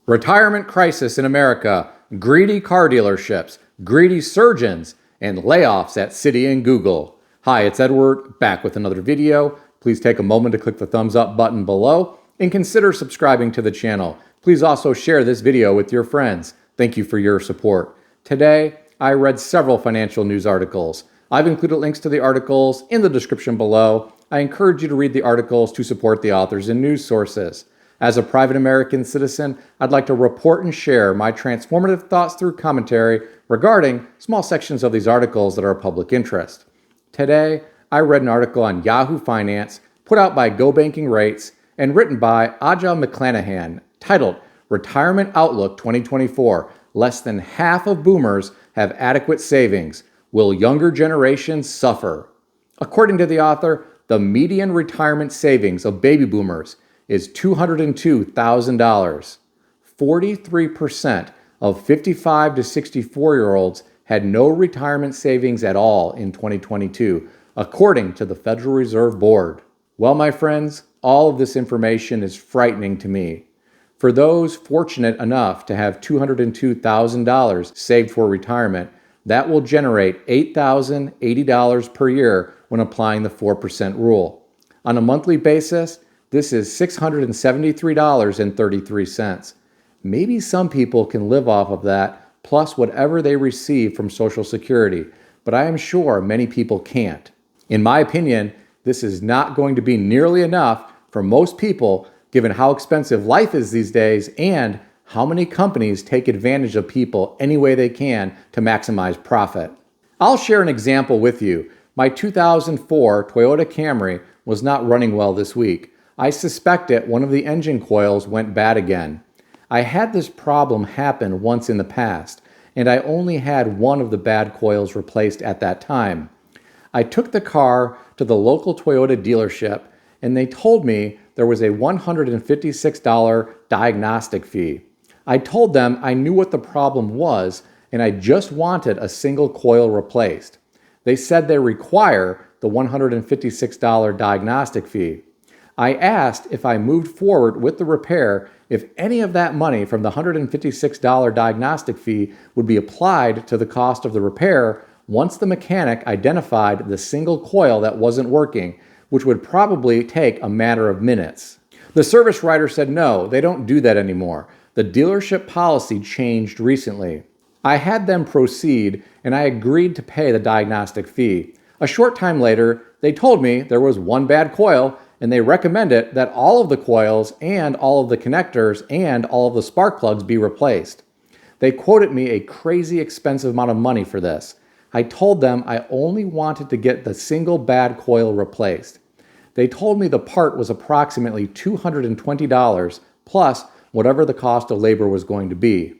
Retirement crisis in America, greedy car dealerships, greedy surgeons, and layoffs at Citi and Google. Hi, it's Edward, back with another video. Please take a moment to click the thumbs up button below and consider subscribing to the channel. Please also share this video with your friends. Thank you for your support. Today, I read several financial news articles. I've included links to the articles in the description below. I encourage you to read the articles to support the authors and news sources. As a private American citizen, I'd like to report and share my transformative thoughts through commentary regarding small sections of these articles that are of public interest. Today, I read an article on Yahoo Finance put out by Go Banking Rates and written by Aja McClanahan titled Retirement Outlook 2024. Less than half of boomers have adequate savings. Will younger generations suffer? According to the author, the median retirement savings of baby boomers is $202,000. 43% of 55 to 64-year-olds had no retirement savings at all in 2022, according to the Federal Reserve Board. Well, my friends, all of this information is frightening to me. For those fortunate enough to have $202,000 saved for retirement, that will generate $8,080 per year when applying the 4% rule. On a monthly basis, this is $673.33. Maybe some people can live off of that, plus whatever they receive from Social Security, but I am sure many people can't. In my opinion, this is not going to be nearly enough for most people, given how expensive life is these days and how many companies take advantage of people any way they can to maximize profit. I'll share an example with you. My 2004 Toyota Camry was not running well this week. I suspect that one of the engine coils went bad again. I had this problem happen once in the past, and I only had one of the bad coils replaced at that time. I took the car to the local Toyota dealership, and they told me there was a $156 diagnostic fee. I told them I knew what the problem was, and I just wanted a single coil replaced. They said they require the $156 diagnostic fee. I asked if I moved forward with the repair, if any of that money from the $156 diagnostic fee would be applied to the cost of the repair once the mechanic identified the single coil that wasn't working, which would probably take a matter of minutes. The service writer said no, they don't do that anymore. The dealership policy changed recently. I had them proceed, and I agreed to pay the diagnostic fee. A short time later, they told me there was one bad coil, and they recommended that all of the coils and all of the connectors and all of the spark plugs be replaced. They quoted me a crazy expensive amount of money for this. I told them I only wanted to get the single bad coil replaced. They told me the part was approximately $220 plus whatever the cost of labor was going to be.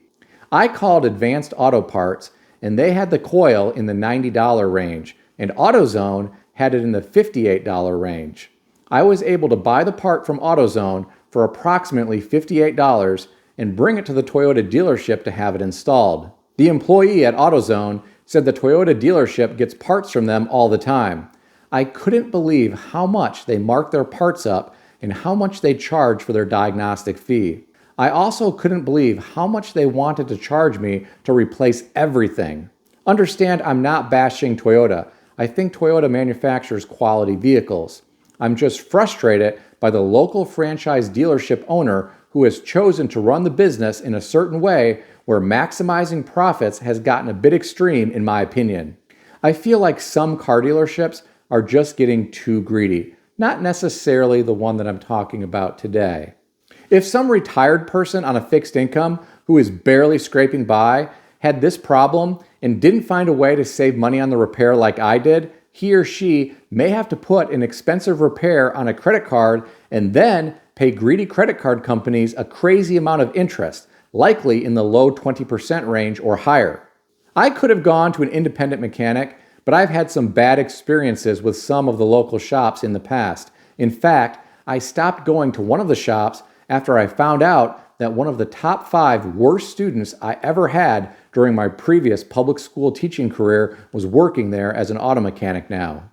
I called Advanced Auto Parts, and they had the coil in the $90 range, and AutoZone had it in the $58 range. I was able to buy the part from AutoZone for approximately $58 and bring it to the Toyota dealership to have it installed. The employee at AutoZone said the Toyota dealership gets parts from them all the time. I couldn't believe how much they mark their parts up and how much they charge for their diagnostic fee. I also couldn't believe how much they wanted to charge me to replace everything. Understand, I'm not bashing Toyota. I think Toyota manufactures quality vehicles. I'm just frustrated by the local franchise dealership owner who has chosen to run the business in a certain way where maximizing profits has gotten a bit extreme in my opinion. I feel like some car dealerships are just getting too greedy, not necessarily the one that I'm talking about today. If some retired person on a fixed income who is barely scraping by had this problem and didn't find a way to save money on the repair like I did, he or she may have to put an expensive repair on a credit card and then pay greedy credit card companies a crazy amount of interest, likely in the low 20% range or higher. I could have gone to an independent mechanic, but I've had some bad experiences with some of the local shops in the past. In fact, I stopped going to one of the shops after I found out that one of the top 5 worst students I ever had during my previous public school teaching career was working there as an auto mechanic now.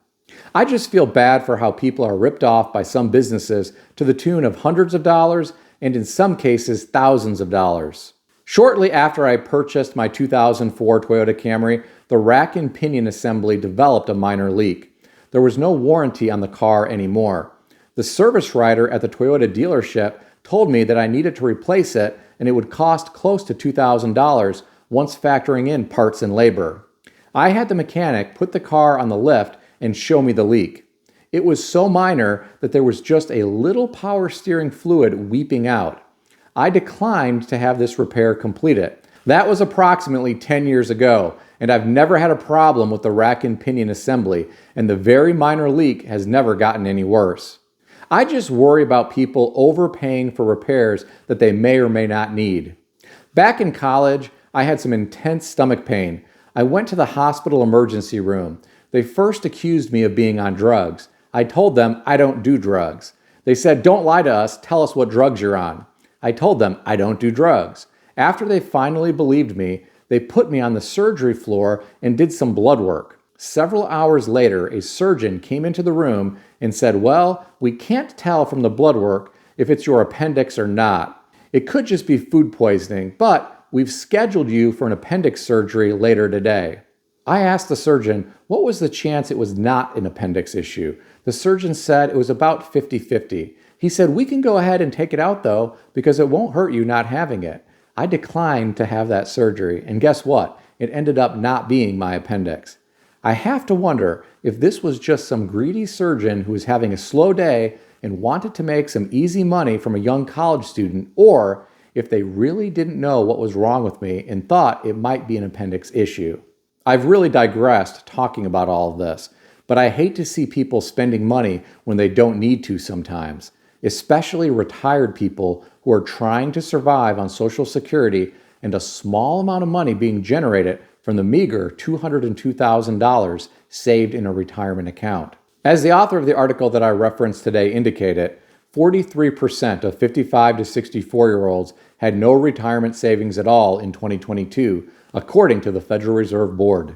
I just feel bad for how people are ripped off by some businesses to the tune of hundreds of dollars and in some cases, thousands of dollars. Shortly after I purchased my 2004 Toyota Camry, the rack and pinion assembly developed a minor leak. There was no warranty on the car anymore. The service writer at the Toyota dealership told me that I needed to replace it and it would cost close to $2,000 once factoring in parts and labor. I had the mechanic put the car on the lift and show me the leak. It was so minor that there was just a little power steering fluid weeping out. I declined to have this repair completed. That was approximately 10 years ago, and I've never had a problem with the rack and pinion assembly, and the very minor leak has never gotten any worse. I just worry about people overpaying for repairs that they may or may not need. Back in college, I had some intense stomach pain. I went to the hospital emergency room. They first accused me of being on drugs. I told them I don't do drugs. They said, "Don't lie to us, tell us what drugs you're on." I told them I don't do drugs. After they finally believed me, they put me on the surgery floor and did some blood work. Several hours later, a surgeon came into the room and said, "Well, we can't tell from the blood work if it's your appendix or not. It could just be food poisoning, but we've scheduled you for an appendix surgery later today." I asked the surgeon, what was the chance it was not an appendix issue? The surgeon said it was about 50-50. He said, "We can go ahead and take it out though, because it won't hurt you not having it." I declined to have that surgery, and guess what? It ended up not being my appendix. I have to wonder if this was just some greedy surgeon who was having a slow day and wanted to make some easy money from a young college student, or if they really didn't know what was wrong with me and thought it might be an appendix issue. I've really digressed talking about all of this, but I hate to see people spending money when they don't need to sometimes, especially retired people who are trying to survive on Social Security and a small amount of money being generated from the meager $202,000 saved in a retirement account. As the author of the article that I referenced today indicated, 43% of 55 to 64-year-olds had no retirement savings at all in 2022, according to the Federal Reserve Board.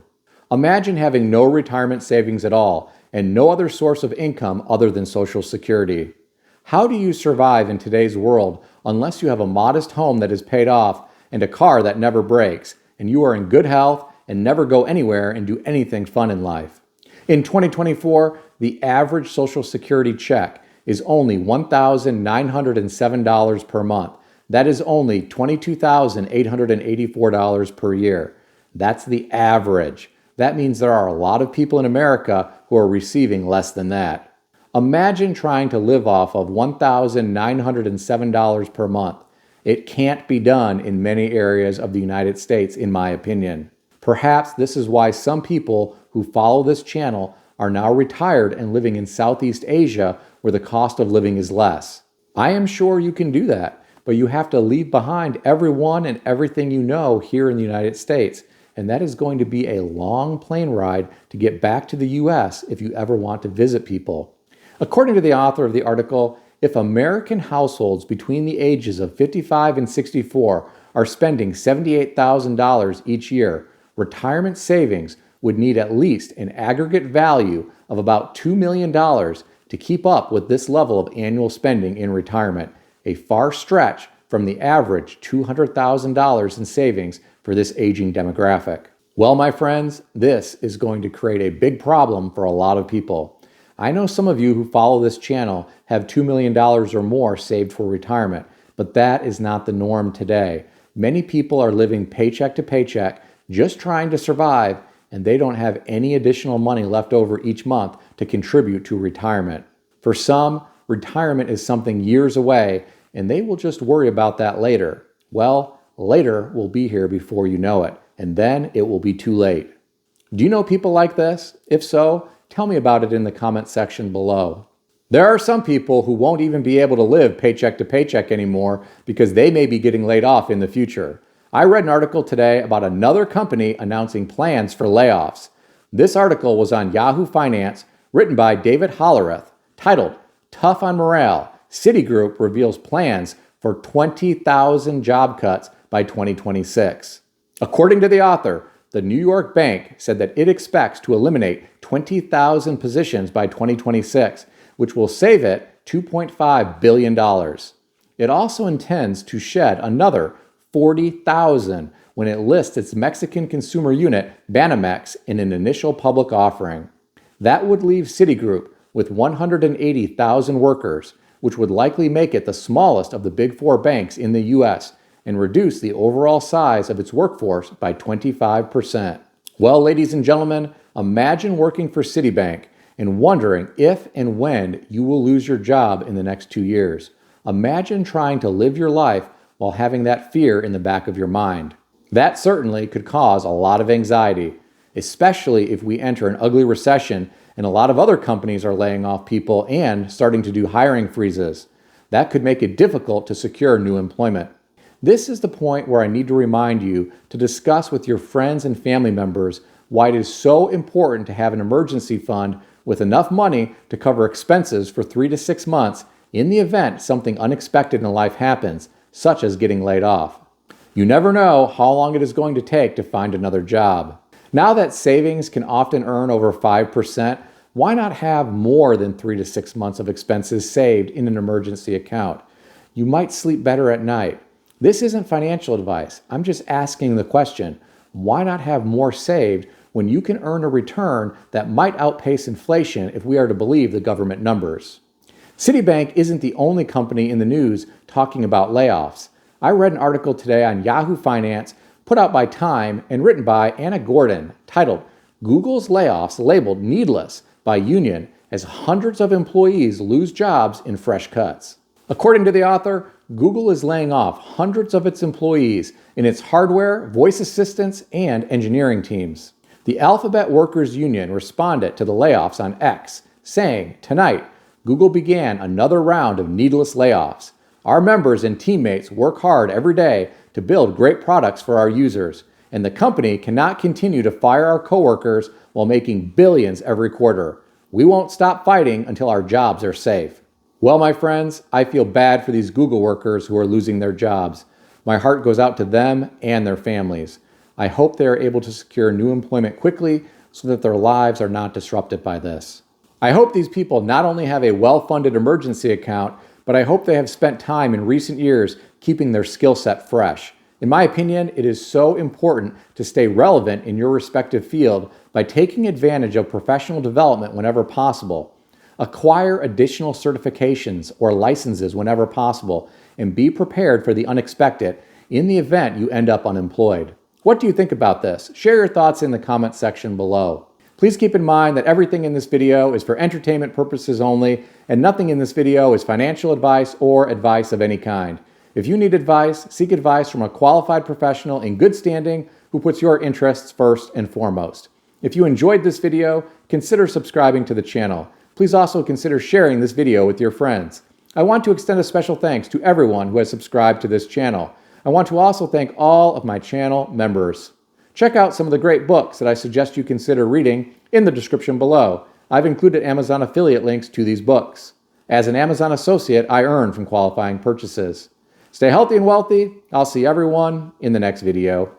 Imagine having no retirement savings at all and no other source of income other than Social Security. How do you survive in today's world unless you have a modest home that is paid off and a car that never breaks, and you are in good health and never go anywhere and do anything fun in life? In 2024, the average Social Security check is only $1,907 per month. That is only $22,884 per year. That's the average. That means there are a lot of people in America who are receiving less than that. Imagine trying to live off of $1,907 per month. It can't be done in many areas of the United States, in my opinion. Perhaps this is why some people who follow this channel are now retired and living in Southeast Asia where the cost of living is less. I am sure you can do that, but you have to leave behind everyone and everything you know here in the United States, and that is going to be a long plane ride to get back to the US if you ever want to visit people. According to the author of the article, if American households between the ages of 55 and 64 are spending $78,000 each year, retirement savings would need at least an aggregate value of about $2 million to keep up with this level of annual spending in retirement, a far stretch from the average $200,000 in savings for this aging demographic. Well, my friends, this is going to create a big problem for a lot of people. I know some of you who follow this channel have $2 million or more saved for retirement, but that is not the norm today. Many people are living paycheck to paycheck, just trying to survive, and they don't have any additional money left over each month to contribute to retirement. For some, retirement is something years away, and they will just worry about that later. Well, later will be here before you know it, and then it will be too late. Do you know people like this? If so, tell me about it in the comment section below. There are some people who won't even be able to live paycheck to paycheck anymore because they may be getting laid off in the future. I read an article today about another company announcing plans for layoffs. This article was on Yahoo Finance, written by David Hollerith, titled, "Tough on Morale, Citigroup Reveals Plans for 20,000 Job Cuts by 2026. According to the author, the New York Bank said that it expects to eliminate 20,000 positions by 2026, which will save it $2.5 billion. It also intends to shed another 40,000 when it lists its Mexican consumer unit, Banamex, in an initial public offering. That would leave Citigroup with 180,000 workers, which would likely make it the smallest of the big four banks in the U.S. and reduce the overall size of its workforce by 25%. Well, ladies and gentlemen, imagine working for Citibank and wondering if and when you will lose your job in the next 2 years. Imagine trying to live your life while having that fear in the back of your mind. That certainly could cause a lot of anxiety, especially if we enter an ugly recession and a lot of other companies are laying off people and starting to do hiring freezes. That could make it difficult to secure new employment. This is the point where I need to remind you to discuss with your friends and family members why it is so important to have an emergency fund with enough money to cover expenses for 3 to 6 months in the event something unexpected in life happens, such as getting laid off. You never know how long it is going to take to find another job. Now that savings can often earn over 5%, why not have more than 3 to 6 months of expenses saved in an emergency account? You might sleep better at night. This isn't financial advice. I'm just asking the question, why not have more saved when you can earn a return that might outpace inflation if we are to believe the government numbers? Citibank isn't the only company in the news talking about layoffs. I read an article today on Yahoo Finance put out by Time and written by Anna Gordon titled, "Google's Layoffs Labeled Needless by Union as Hundreds of Employees Lose Jobs in Fresh Cuts." According to the author, Google is laying off hundreds of its employees in its hardware, voice assistants, and engineering teams. The Alphabet Workers Union responded to the layoffs on X, saying, "Tonight, Google began another round of needless layoffs. Our members and teammates work hard every day to build great products for our users, and the company cannot continue to fire our coworkers while making billions every quarter. We won't stop fighting until our jobs are safe." Well, my friends, I feel bad for these Google workers who are losing their jobs. My heart goes out to them and their families. I hope they are able to secure new employment quickly so that their lives are not disrupted by this. I hope these people not only have a well-funded emergency account, but I hope they have spent time in recent years keeping their skill set fresh. In my opinion, it is so important to stay relevant in your respective field by taking advantage of professional development whenever possible. Acquire additional certifications or licenses whenever possible, and be prepared for the unexpected in the event you end up unemployed. What do you think about this? Share your thoughts in the comment section below. Please keep in mind that everything in this video is for entertainment purposes only, and nothing in this video is financial advice or advice of any kind. If you need advice, seek advice from a qualified professional in good standing who puts your interests first and foremost. If you enjoyed this video, consider subscribing to the channel. Please also consider sharing this video with your friends. I want to extend a special thanks to everyone who has subscribed to this channel. I want to also thank all of my channel members. Check out some of the great books that I suggest you consider reading in the description below. I've included Amazon affiliate links to these books. As an Amazon associate, I earn from qualifying purchases. Stay healthy and wealthy. I'll see everyone in the next video.